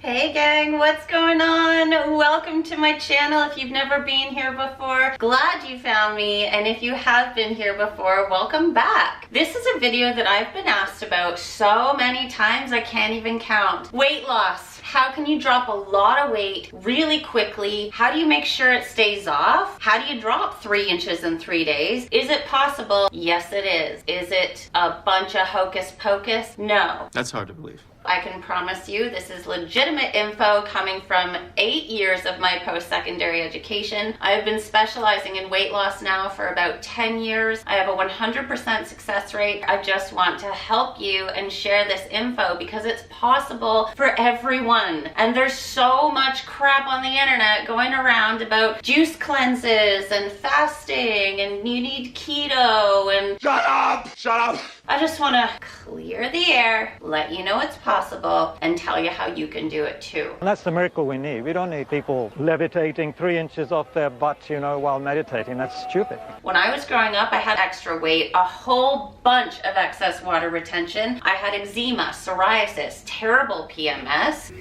Hey gang, what's going on? Welcome to my channel. If you've never been here before, glad you found me. And if you have been here before, welcome back. This is a video that I've been asked about so many times I can't even count. Weight loss. How can you drop a lot of weight really quickly? How do you make sure it stays off? How do you drop 3 inches in 3 days? Is it possible? Yes, it is. Is it a bunch of hocus pocus? No. That's hard to believe. I can promise you this is legitimate info coming from 8 years of my post-secondary education. I have been specializing in weight loss now for about 10 years. I have a 100% success rate. I just want to help you and share this info because it's possible for everyone. And there's so much crap on the internet going around about juice cleanses and fasting and you need keto and... Shut up! Shut up! I just want to clear the air, let you know it's possible, and tell you how you can do it too. And that's the miracle we need. We don't need people levitating 3 inches off their butts, while meditating. That's stupid. When I was growing up, I had extra weight, a whole bunch of excess water retention. I had eczema, psoriasis, terrible PMS,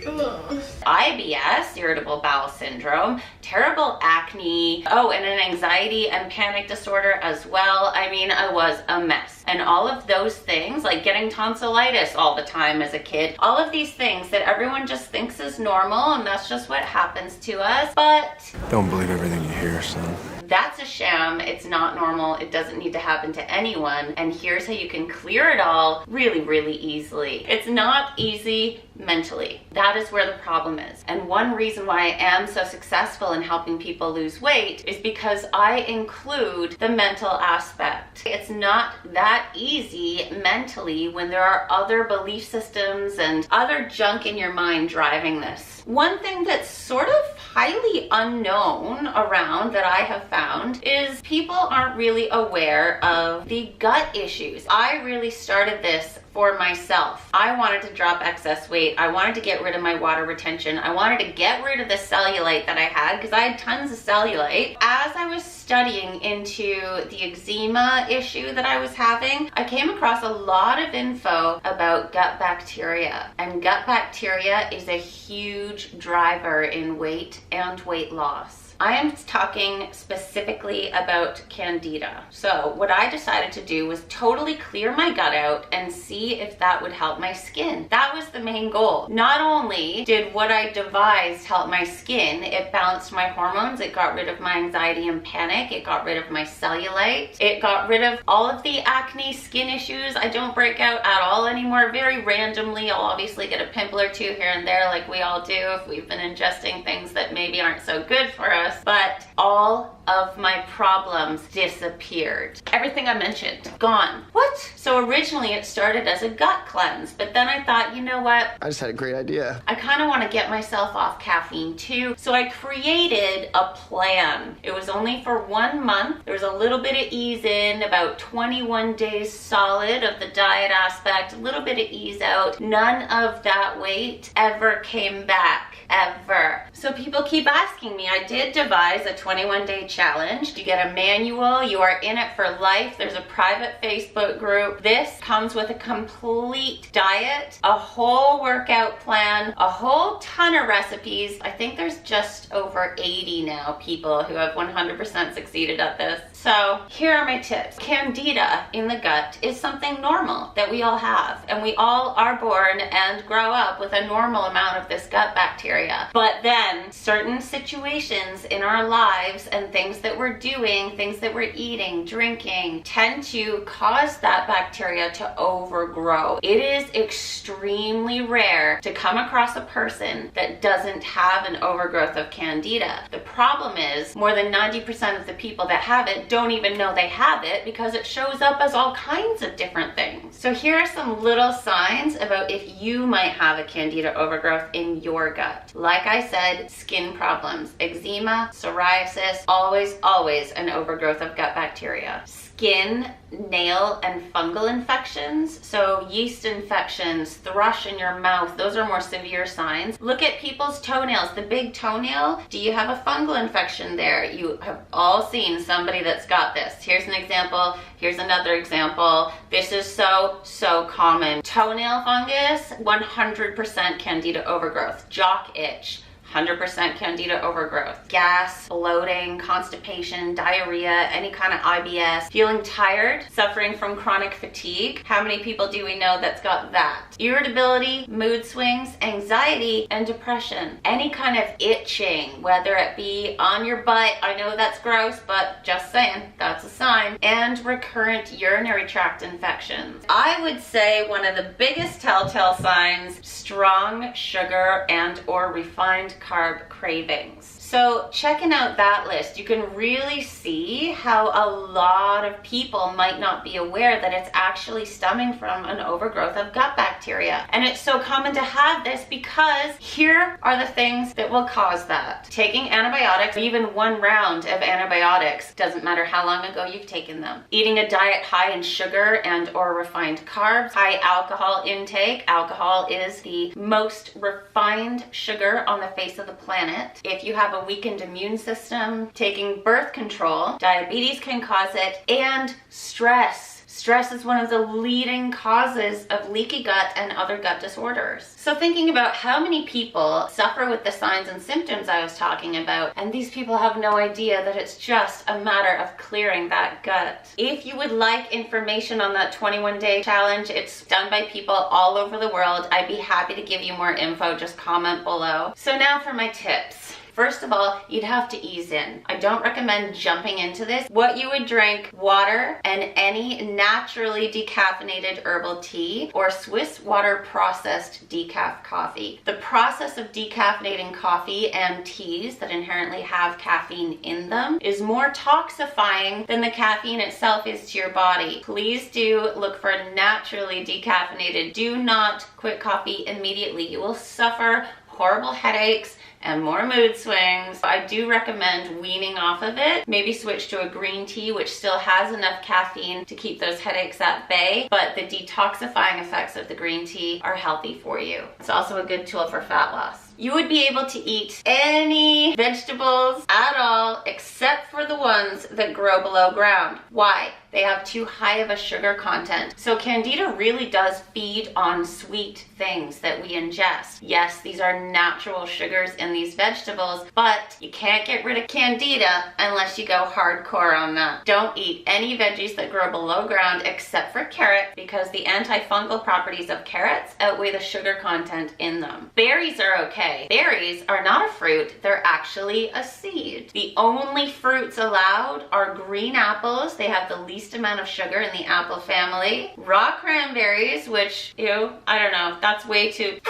IBS, irritable bowel syndrome, terrible acne, and an anxiety and panic disorder as well. I mean, I was a mess. And all of those things, like getting tonsillitis all the time as a kid, all of these things that everyone just thinks is normal and that's just what happens to us, but... Don't believe everything you hear, son. That's a sham. It's not normal. It doesn't need to happen to anyone. And here's how you can clear it all really, really easily. It's not easy mentally. That is where the problem is. And one reason why I am so successful in helping people lose weight is because I include the mental aspect. It's not that easy mentally when there are other belief systems and other junk in your mind driving this. One thing that's sort of highly unknown around that I have found is people aren't really aware of the gut issues. I really started this for myself. I wanted to drop excess weight. I wanted to get rid of my water retention. I wanted to get rid of the cellulite that I had because I had tons of cellulite. As I was studying into the eczema issue that I was having, I came across a lot of info about gut bacteria. And gut bacteria is a huge driver in weight and weight loss. I am talking specifically about Candida. So what I decided to do was totally clear my gut out and see if that would help my skin. That was the main goal. Not only did what I devised help my skin, it balanced my hormones, it got rid of my anxiety and panic, it got rid of my cellulite, it got rid of all of the acne, skin issues. I don't break out at all anymore. Very randomly, I'll obviously get a pimple or two here and there like we all do if we've been ingesting things that maybe aren't so good for us. But all of my problems disappeared. Everything I mentioned, gone. What? So originally it started as a gut cleanse, but then I thought, you know what? I just had a great idea. I kind of want to get myself off caffeine too. So I created a plan. It was only for 1 month. There was a little bit of ease in, about 21 days solid of the diet aspect, a little bit of ease out. None of that weight ever came back, ever. So people keep asking me. I did devise a 21-day challenge. You get a manual, you are in it for life. There's a private Facebook group. This comes with a complete diet, a whole workout plan, a whole ton of recipes. I think there's just over 80 now people who have 100% succeeded at this. So here are my tips. Candida in the gut is something normal that we all have, and we all are born and grow up with a normal amount of this gut bacteria. But then certain situations in our lives and things that we're doing, things that we're eating, drinking, tend to cause that bacteria to overgrow. It is extremely rare to come across a person that doesn't have an overgrowth of Candida. The problem is more than 90% of the people that have it don't even know they have it because it shows up as all kinds of different things. So here are some little signs about if you might have a Candida overgrowth in your gut. Like I said, skin problems, eczema, eczema, psoriasis, always an overgrowth of gut bacteria. Skin, nail, and fungal infections, so yeast infections, thrush in your mouth, those are more severe signs. Look at people's toenails, the big toenail. Do you have a fungal infection there? You have all seen somebody that's got this. Here's an example. Here's another example. This is so common. Toenail fungus, 100% candida overgrowth. Jock itch, 100% candida overgrowth. Gas, bloating, constipation, diarrhea, any kind of IBS, feeling tired, suffering from chronic fatigue. How many people do we know that's got that? Irritability, mood swings, anxiety, and depression. Any kind of itching, whether it be on your butt, I know that's gross, but just saying, that's a sign. And recurrent urinary tract infections. I would say one of the biggest telltale signs, strong sugar and or refined carb cravings. So checking out that list, you can really see how a lot of people might not be aware that it's actually stemming from an overgrowth of gut bacteria. And it's so common to have this because here are the things that will cause that. Taking antibiotics, even one round of antibiotics, doesn't matter how long ago you've taken them. Eating a diet high in sugar and or refined carbs, high alcohol intake. Alcohol is the most refined sugar on the face of the planet. If you have a weakened immune system, taking birth control, diabetes can cause it, and stress. Stress is one of the leading causes of leaky gut and other gut disorders. So thinking about how many people suffer with the signs and symptoms I was talking about, and these people have no idea that it's just a matter of clearing that gut. If you would like information on that 21-day challenge, it's done by people all over the world. I'd be happy to give you more info, just comment below. So now for my tips. First of all, you'd have to ease in. I don't recommend jumping into this. What you would drink, water and any naturally decaffeinated herbal tea or Swiss water processed decaf coffee. The process of decaffeinating coffee and teas that inherently have caffeine in them is more toxifying than the caffeine itself is to your body. Please do look for naturally decaffeinated. Do not quit coffee immediately. You will suffer horrible headaches and more mood swings. I do recommend weaning off of it. Maybe switch to a green tea, which still has enough caffeine to keep those headaches at bay, but the detoxifying effects of the green tea are healthy for you. It's also a good tool for fat loss. You would be able to eat any vegetables at all except for the ones that grow below ground. Why? They have too high of a sugar content. So candida really does feed on sweet things that we ingest. Yes, these are natural sugars in these vegetables, but you can't get rid of candida unless you go hardcore on that. Don't eat any veggies that grow below ground except for carrot, because the antifungal properties of carrots outweigh the sugar content in them. Berries are okay. Berries are not a fruit, they're actually a seed. The only fruits allowed are green apples. They have the least amount of sugar in the apple family. Raw cranberries, which, ew, I don't know, that's way too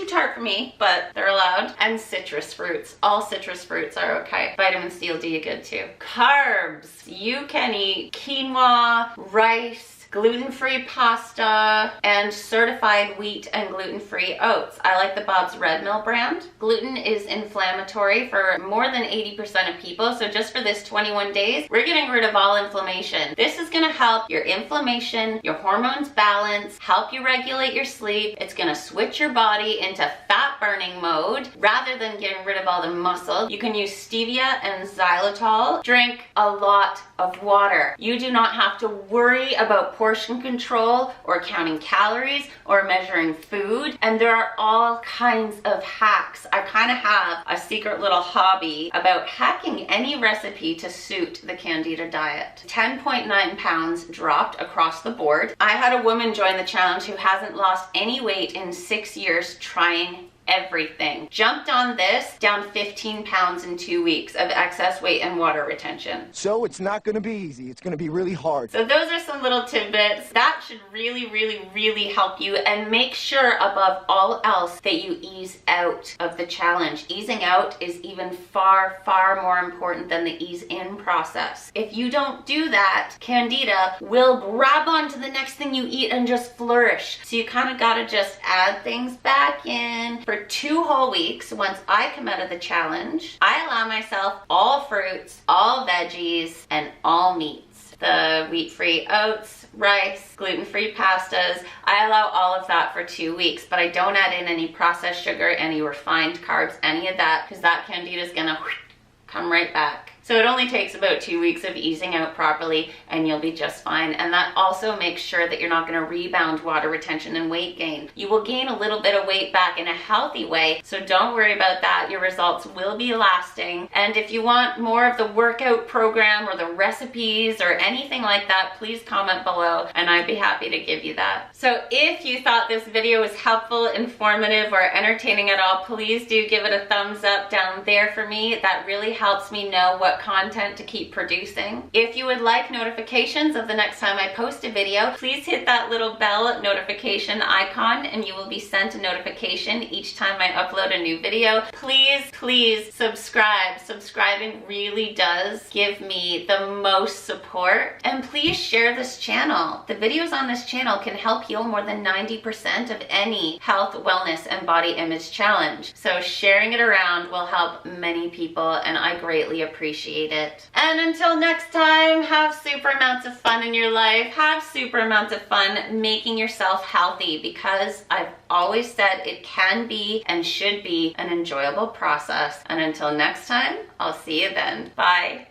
tart for me, but they're allowed. And citrus fruits. All citrus fruits are okay. Vitamin C will do you good too. Carbs. You can eat quinoa, rice, gluten-free pasta, and certified wheat and gluten-free oats. I like the Bob's Red Mill brand. Gluten is inflammatory for more than 80% of people, so just for this 21 days, we're getting rid of all inflammation. This is gonna help your inflammation, your hormones balance, help you regulate your sleep. It's gonna switch your body into fat burning mode rather than getting rid of all the muscle. You can use stevia and xylitol. Drink a lot of water. You do not have to worry about portion control or counting calories or measuring food, and there are all kinds of hacks. I kind of have a secret little hobby about hacking any recipe to suit the Candida diet. 10.9 pounds dropped across the board. I had a woman join the challenge who hasn't lost any weight in 6 years trying everything. Jumped on this, down 15 pounds in 2 weeks of excess weight and water retention. So it's not gonna be easy. It's gonna be really hard. So those are some little tidbits. That should really help you, and make sure above all else that you ease out of the challenge. Easing out is even far more important than the ease in process. If you don't do that, Candida will grab onto the next thing you eat and just flourish. So you kind of gotta just add things back in for for 2 whole weeks, once I come out of the challenge, I allow myself all fruits, all veggies, and all meats. The wheat-free oats, rice, gluten-free pastas. I allow all of that for 2 weeks, but I don't add in any processed sugar, any refined carbs, any of that, because that candida is gonna come right back. So it only takes about 2 weeks of easing out properly and you'll be just fine. And that also makes sure that you're not gonna rebound water retention and weight gain. You will gain a little bit of weight back in a healthy way, so don't worry about that. Your results will be lasting. And if you want more of the workout program or the recipes or anything like that, please comment below and I'd be happy to give you that. So if you thought this video was helpful, informative, or entertaining at all, please do give it a thumbs up down there for me. That really helps me know what content to keep producing. If you would like notifications of the next time I post a video, please hit that little bell notification icon and you will be sent a notification each time I upload a new video. Please subscribe. Subscribing really does give me the most support. And please share this channel. The videos on this channel can help heal more than 90% of any health, wellness, and body image challenge. So sharing it around will help many people and I greatly appreciate it. And until next time, have super amounts of fun in your life. Have super amounts of fun making yourself healthy, because I've always said it can be and should be an enjoyable process. And until next time, I'll see you then. Bye.